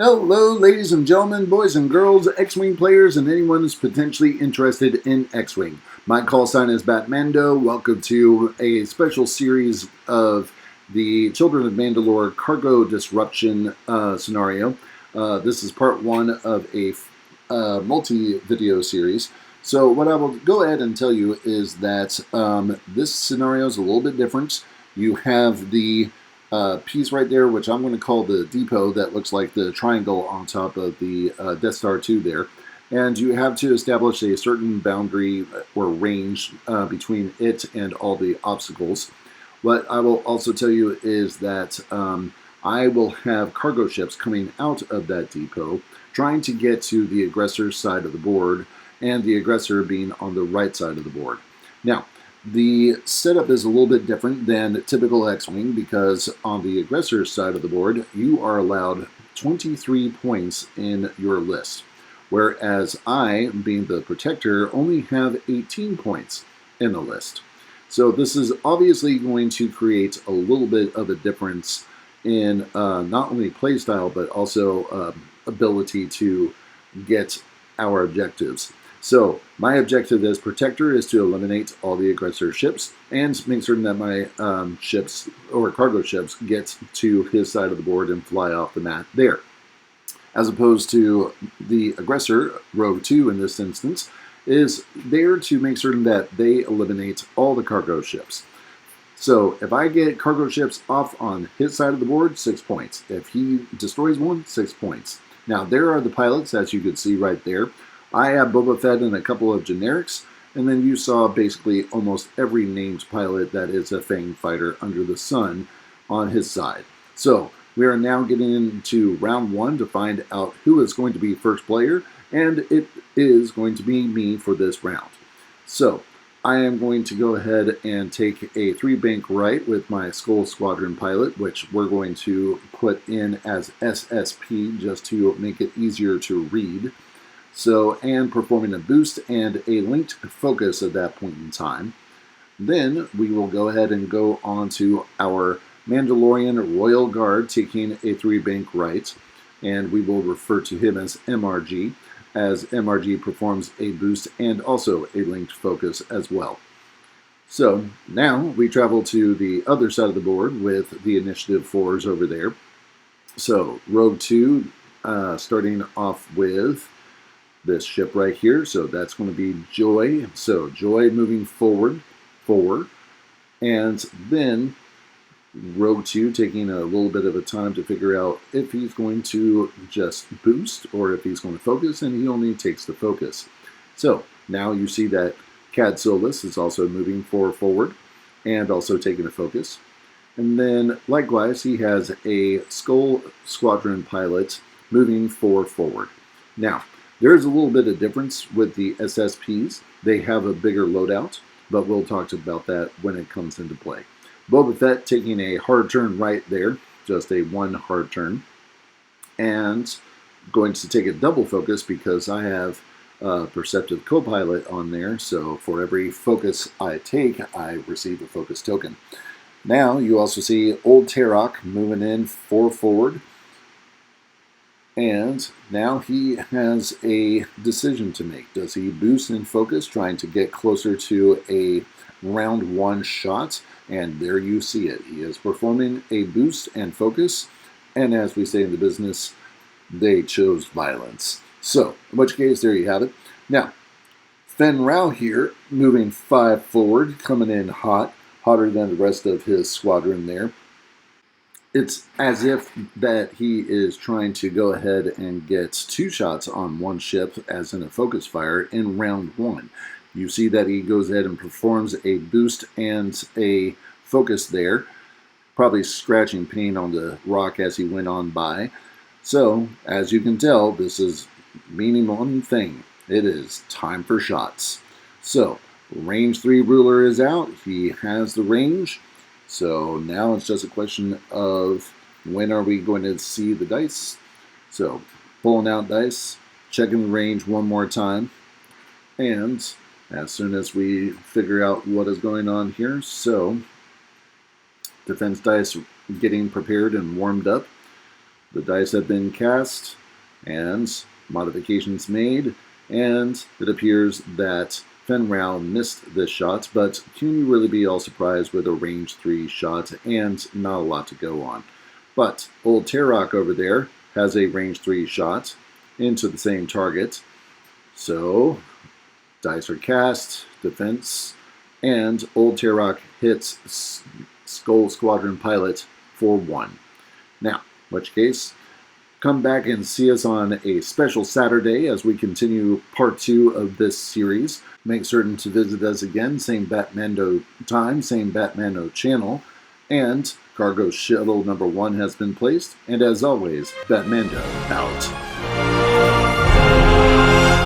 Hello, ladies and gentlemen, boys and girls, X-Wing players, and anyone who's potentially interested in X-Wing. My call sign is BatMando. Welcome to a special series of the Children of Mandalore cargo disruption scenario. This is part one of a multi-video series. So what I will go ahead and tell you is that this scenario is a little bit different. You have the piece right there, which I'm going to call the depot, that looks like the triangle on top of the Death Star 2 there. And you have to establish a certain boundary or range between it and all the obstacles. What I will also tell you is that I will have cargo ships coming out of that depot trying to get to the aggressor's side of the board, and the aggressor being on the right side of the board. Now, the setup is a little bit different than typical X-Wing because on the aggressor's side of the board, you are allowed 23 points in your list, whereas I, being the protector, only have 18 points in the list. So this is obviously going to create a little bit of a difference in not only playstyle, but also ability to get our objectives. So my objective as protector is to eliminate all the aggressor ships and make certain that my ships or cargo ships get to his side of the board and fly off the mat there. As opposed to the aggressor, Rogue 2 in this instance, is there to make certain that they eliminate all the cargo ships. So if I get cargo ships off on his side of the board, 6 points. If he destroys one, 6 points. Now there are the pilots, as you can see right there. I have Boba Fett and a couple of generics, and then you saw basically almost every named pilot that is a Fang fighter under the sun on his side. So we are now getting into round one to find out who is going to be first player, and it is going to be me for this round. So I am going to go ahead and take a 3-bank right with my Skull Squadron pilot, which we're going to put in as SSP just to make it easier to read. So, and performing a boost and a linked focus at that point in time. Then we will go ahead and go on to our Mandalorian Royal Guard, taking a 3-bank right, and we will refer to him as MRG, as MRG performs a boost and also a linked focus as well. So now we travel to the other side of the board with the initiative 4s over there. So Rogue 2 starting off with this ship right here, so that's going to be Joy. So Joy moving forward, and then Rogue 2 taking a little bit of a time to figure out if he's going to just boost or if he's going to focus, and he only takes the focus. So now you see that Cad Solis is also moving forward and also taking a focus. And then likewise, he has a Skull Squadron pilot moving forward. Now, there's a little bit of difference with the SSPs. They have a bigger loadout, but we'll talk about that when it comes into play. Boba Fett taking a hard turn right there, just a 1 hard turn, and going to take a double focus because I have a Perceptive Copilot on there, so for every focus I take, I receive a focus token. Now you also see Old Tarok moving in forward. And now he has a decision to make. Does he boost and focus, trying to get closer to a round 1 shot? And there you see it. He is performing a boost and focus. And as we say in the business, they chose violence. So, in which case, there you have it. Now, Fen Rao here, moving 5 forward, coming in hotter than the rest of his squadron there. It's as if that he is trying to go ahead and get 2 shots on 1 ship, as in a focus fire, in round 1. You see that he goes ahead and performs a boost and a focus there, probably scratching paint on the rock as he went on by. So, as you can tell, this is meaning one thing. It is time for shots. So, range 3 ruler is out. He has the range. So now it's just a question of when are we going to see the dice. So pulling out dice, checking the range one more time, and as soon as we figure out what is going on here, so defense dice getting prepared and warmed up. The dice have been cast and modifications made, and it appears that Fenrau missed this shot, but can you really be all surprised with a range 3 shot and not a lot to go on? But Old Tarok over there has a range 3 shot into the same target. So dice are cast, defense, and Old Tarok hits Skull Squadron Pilot for 1. Now, in which case, come back and see us on a special Saturday as we continue part 2 of this series. Make certain to visit us again, same BatMando time, same BatMando channel, and cargo shuttle number 1 has been placed. And as always, BatMando out.